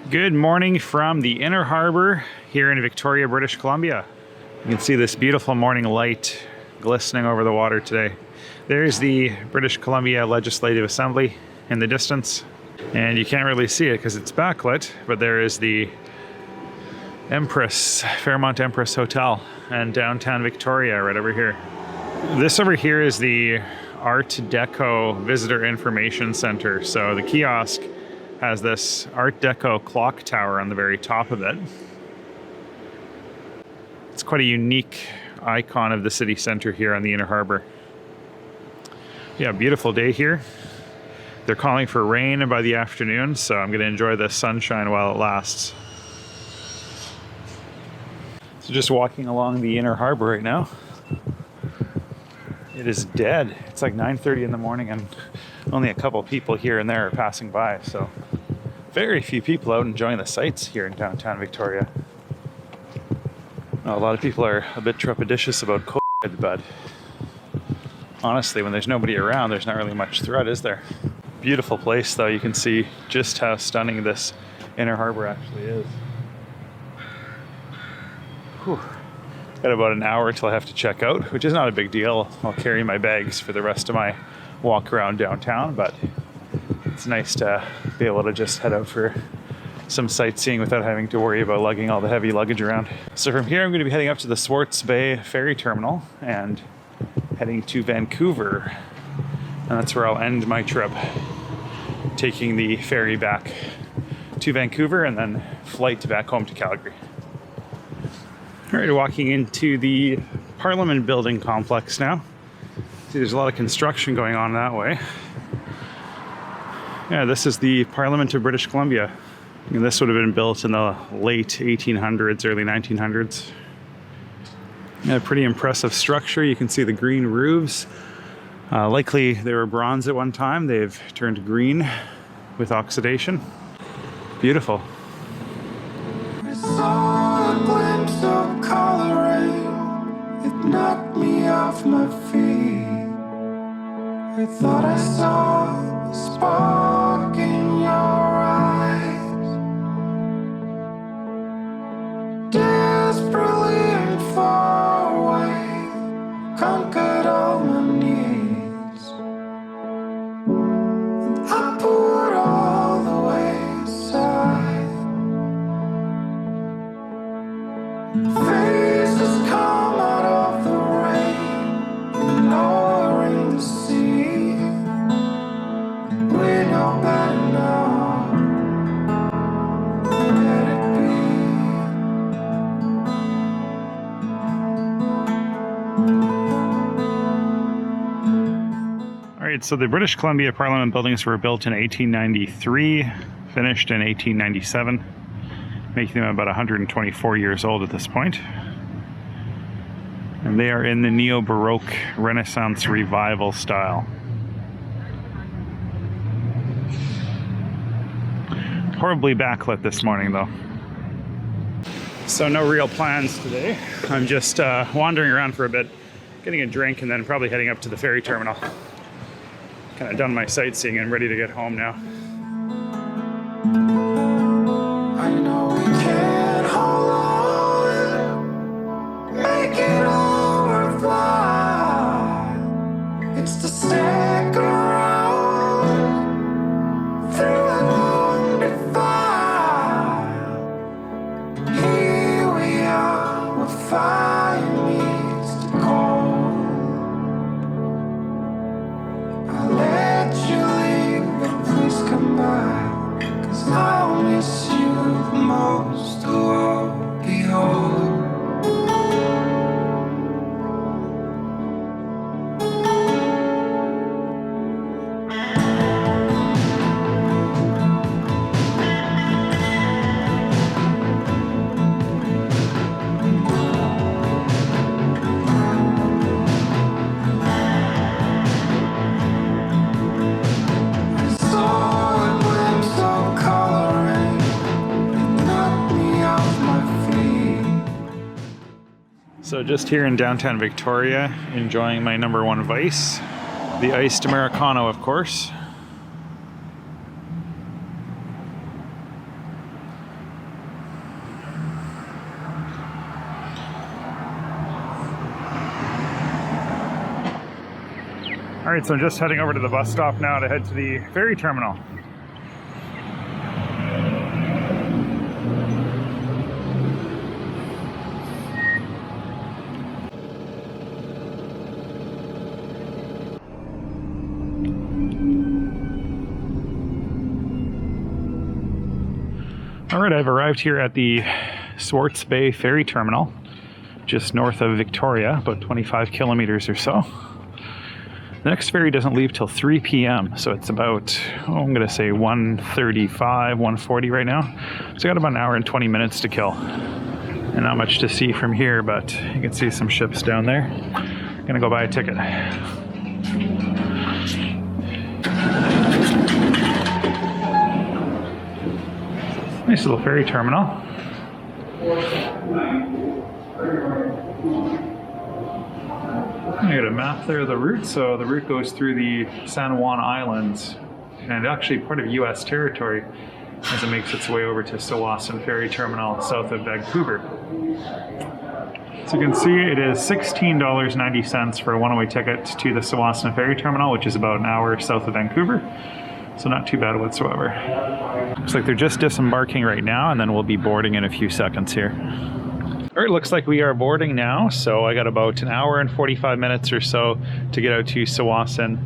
Good morning from the Inner Harbour here in Victoria, British Columbia. You can see this beautiful morning light glistening over the water today. There's the British Columbia Legislative Assembly in the distance, and you can't really see it because it's backlit, but there is the Fairmont Empress Hotel and downtown Victoria right over here. This over here is the Art Deco Visitor Information Center. So the kiosk has this Art Deco clock tower on the very top of it. It's quite a unique icon of the city center here on the Inner Harbour. Yeah, beautiful day here. They're calling for rain by the afternoon, so I'm going to enjoy the sunshine while it lasts. So just walking along the Inner Harbour right now. It is dead. It's like 9:30 in the morning and only a couple people here and there are passing by, so very few people out enjoying the sights here in downtown Victoria. A lot of people are a bit trepidatious about COVID, but honestly, when there's nobody around, there's not really much threat, is there? Beautiful place, though. You can see just how stunning this Inner Harbour actually is. Whew. Got about an hour till I have to check out, which is not a big deal. I'll carry my bags for the rest of my walk around downtown, but it's nice to be able to just head out for some sightseeing without having to worry about lugging all the heavy luggage around. So from here, I'm going to be heading up to the Swartz Bay Ferry Terminal and heading to Vancouver. And that's where I'll end my trip, taking the ferry back to Vancouver and then flight back home to Calgary. All right, walking into the Parliament Building complex now. See, there's a lot of construction going on that way. Yeah, this is the Parliament of British Columbia. And this would have been built in the late 1800s, early 1900s. Yeah, pretty impressive structure. You can see the green roofs. Likely they were bronze at one time. They've turned green with oxidation. Beautiful. I saw a glimpse of coloring. It knocked me off my feet. I thought I saw a spark in your eyes. Desperately and far away, conquered all my needs. And I put all the way aside. Faces come out of the rain, lowering the sea. We know better now. Let it be. All right, so the British Columbia Parliament buildings were built in 1893, finished in 1897, making them about 124 years old at this point. And they are in the Neo-Baroque Renaissance Revival style. Horribly backlit this morning, though. So no real plans today. I'm just wandering around for a bit, getting a drink, and then probably heading up to the ferry terminal. Kind of done my sightseeing and ready to get home now. I know we can't hold on, make it all worthwhile. It's to stick around through a long defile. Here we are, where fire meets the cold. I'll let you leave, but please come back, 'cause I'll miss you most of all. Behold. I saw a glimpse of coloring. It knocked me off my feet. So just here in downtown Victoria, enjoying my number one vice, the iced Americano, of course. All right, so I'm just heading over to the bus stop now to head to the ferry terminal. All right, I've arrived here at the Swartz Bay Ferry Terminal, just north of Victoria, about 25 kilometers or so. The next ferry doesn't leave till 3 p.m., so it's about, I'm going to say 1:35, 1:40 right now. So I got about an hour and 20 minutes to kill. And not much to see from here, but you can see some ships down there. I'm going to go buy a ticket. Nice little ferry terminal. I got a map there of the route. So the route goes through the San Juan Islands and actually part of US territory as it makes its way over to Tsawassan Ferry Terminal south of Vancouver. So you can see it is $16.90 for a one-way ticket to the Tsawassan Ferry Terminal, which is about an hour south of Vancouver. So not too bad whatsoever. Looks like they're just disembarking right now, and then we'll be boarding in a few seconds here. All right, looks like we are boarding now. So I got about an hour and 45 minutes or so to get out to Tsawassan,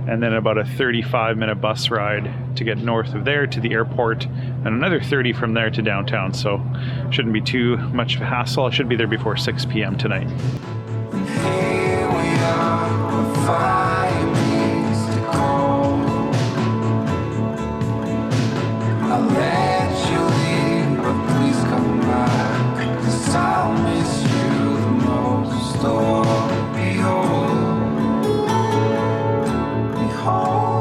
and then about a 35-minute bus ride to get north of there to the airport, and another 30 from there to downtown. So shouldn't be too much of a hassle. I should be there before 6 p.m. tonight. Here we are, a fire needs to cold. I'll let you leave, but please come back, 'cause I'll miss you the most. Oh, behold, behold.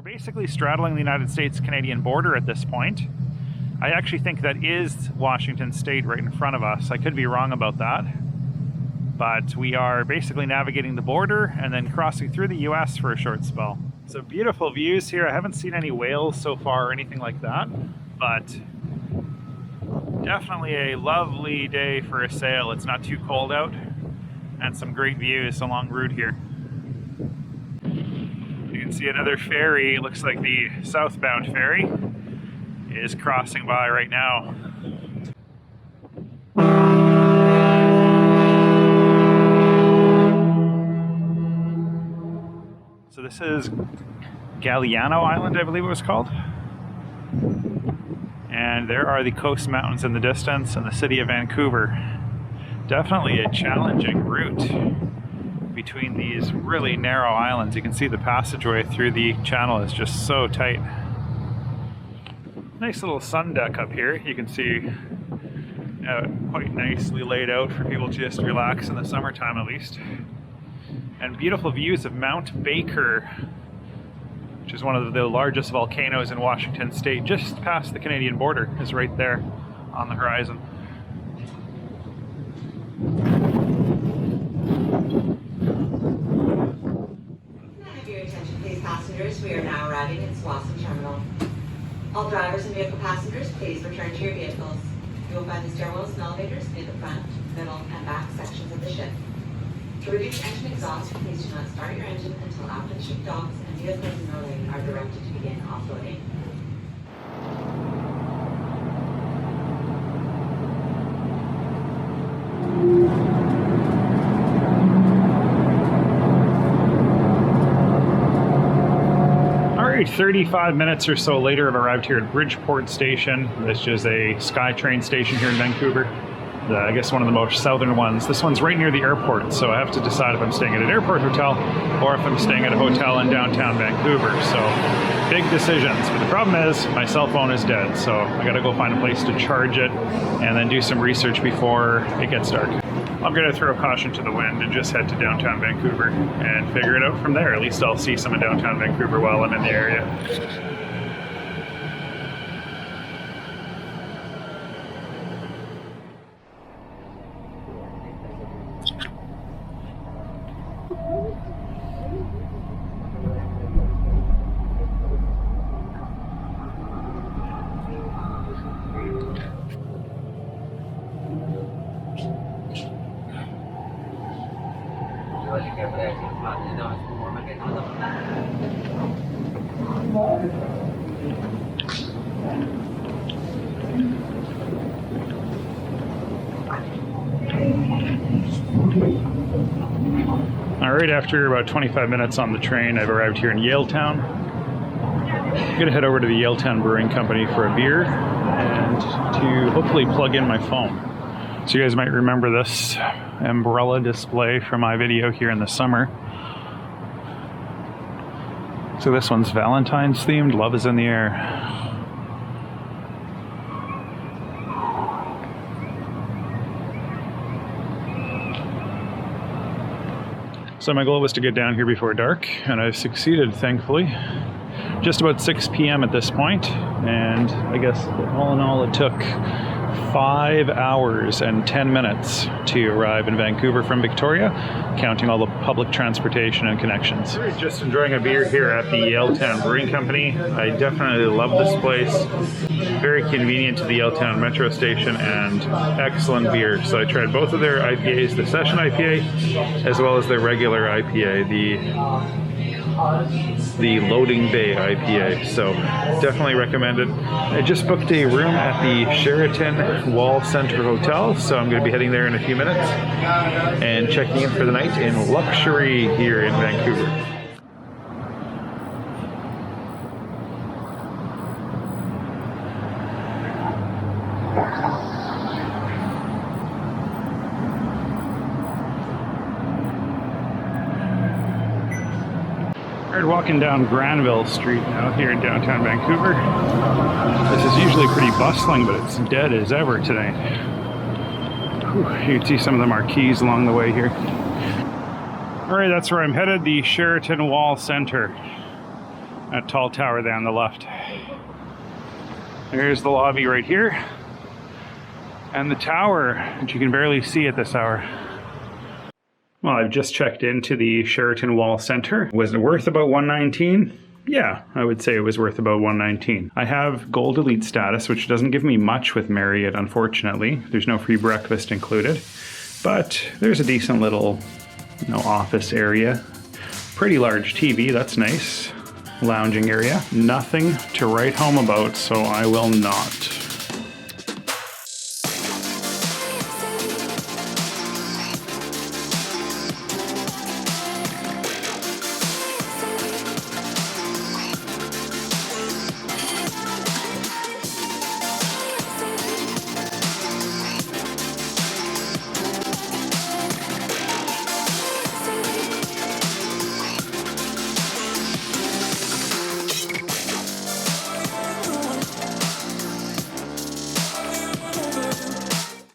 Basically straddling the United States-Canadian border at this point. I actually think that is Washington State right in front of us. I could be wrong about that. But we are basically navigating the border and then crossing through the US for a short spell. So beautiful views here. I haven't seen any whales so far or anything like that, but definitely a lovely day for a sail. It's not too cold out and some great views along route here. You can see another ferry. It looks like the southbound ferry is crossing by right now. So this is Yaletown Island, I believe it was called. And there are the coast mountains in the distance and the city of Vancouver. Definitely a challenging route between these really narrow islands. You can see the passageway through the channel is just so tight. Nice little sun deck up here. You can see quite nicely laid out for people to just relax in the summertime at least. And beautiful views of Mount Baker, which is one of the largest volcanoes in Washington State, just past the Canadian border, is right there on the horizon. Passengers, we are now arriving at Tsawassan Terminal. All drivers and vehicle passengers, please return to your vehicles. You will find the stairwells and elevators near the front, middle, and back sections of the ship. To reduce engine exhaust, please do not start your engine until after the ship docks and vehicles in your lane are directed to begin off responsibility. Alright, 35 minutes or so later, I've arrived here at Bridgeport Station. This is a Skytrain station here in Vancouver. I guess one of the most southern ones. This one's right near the airport, so I have to decide if I'm staying at an airport hotel or if I'm staying at a hotel in downtown Vancouver. So, big decisions. But the problem is, my cell phone is dead, so I gotta go find a place to charge it and then do some research before it gets dark. I'm gonna throw caution to the wind and just head to downtown Vancouver and figure it out from there. At least I'll see some of downtown Vancouver while I'm in the area. Alright, after about 25 minutes on the train, I've arrived here in Yaletown. I'm going to head over to the Yaletown Brewing Company for a beer and to hopefully plug in my phone. So you guys might remember this umbrella display from my video here in the summer. So this one's Valentine's themed, love is in the air. So my goal was to get down here before dark, and I've succeeded, thankfully. Just about 6 p.m. at this point, and I guess all in all it took 5 hours and 10 minutes to arrive in Vancouver from Victoria, counting all the public transportation and connections. Just enjoying a beer here at the Yaletown Brewing Company. I definitely love this place. Very convenient to the Yaletown metro station and excellent beer. So I tried both of their IPAs, the Session IPA as well as their regular IPA, the Loading Bay IPA. So definitely recommend it. I just booked a room at the Sheraton Wall Centre Hotel, so I'm going to be heading there in a few minutes and checking in for the night in luxury here in Vancouver. Walking down Granville Street now here in downtown Vancouver. This is usually pretty bustling, but it's dead as ever today. Whew, you can see some of the marquees along the way here. Alright, that's where I'm headed, the Sheraton Wall Centre. That tall tower there on the left. There's the lobby right here. And the tower, which you can barely see at this hour. Well, I've just checked into the Sheraton Wall Centre. Was it worth about $119? Yeah, I would say it was worth about $119. I have Gold Elite status, which doesn't give me much with Marriott, unfortunately. There's no free breakfast included. But there's a decent little, office area. Pretty large TV, that's nice. Lounging area. Nothing to write home about, so I will not.